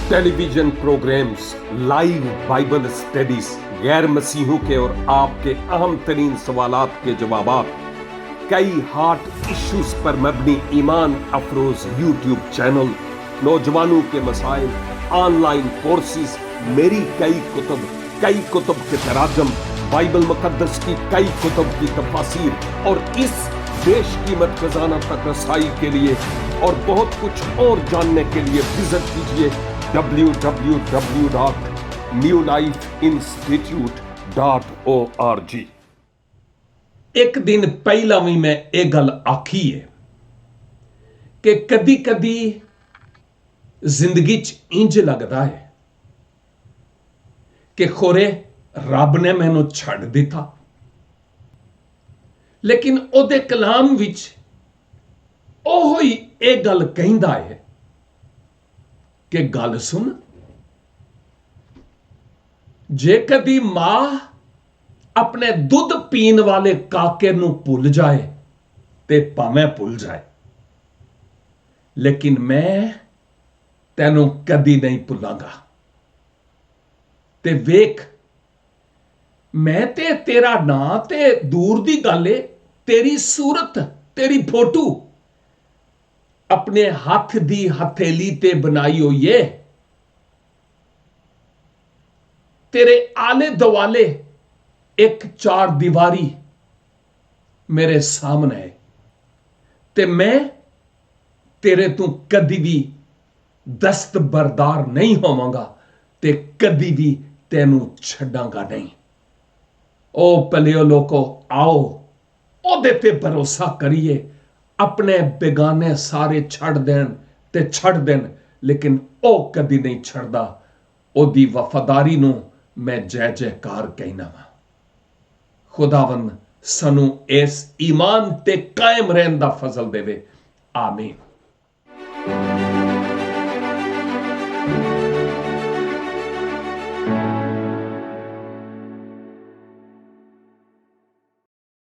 Television programmes, live Bible studies, गैर मसीहों के और आपके अहम तरीन सवालात के जवाब, कई हार्ट इश्यूज पर मबनी ईमान अफरोज यूट्यूब चैनल, नौजवानों के मसाइल, ऑनलाइन कोर्सेज, मेरी कई कुतुब के तराजम, बाइबल मुकद्दस की कई कुतुब की तफासीर और इस बेशकीमत खजाना तक रसाई के लिए और बहुत कुछ और जानने के लिए विजिट कीजिए www.newlifeinstitute.org। एक दिन पहला भी मैं एक गल आखी है कि कदी कदी जिंदगी च इंज लगता है कि खोरे रब ने मैनू छड़ दिता, लेकिन ओदे कलाम विच ओहो ही एक गल कहंदा है कि गल सुन, जे कदी मां अपने दुध पीन वाले काके नू भुल जाए ते भावें भुल जाए, लेकिन मैं तैनू कदी नहीं भुलांगा। ते वेख, मैं ते तेरा नां ते दूर दी गल है, तेरी सूरत, तेरी फोटो अपने हाथ दी हथेली ते बनाई हुई है, तेरे आले दुआले एक चार दीवारी मेरे सामने है, ते मैं तेरे तू कदी भी दस्तबरदार नहीं होवांगा ते कदी भी तेनू छड्डांगा नहीं। ओ भलियो लोको, आओ ओदे ते भरोसा करिए, अपने बेगाने सारे छड़ देन, लेकिन ओ कदी नहीं छड़दा। ओदी वफादारी नू मैं जय जयकार कहना वा। खुदावंद सानू इस ईमान ते कायम रहन दा फजल देवे। आमीन।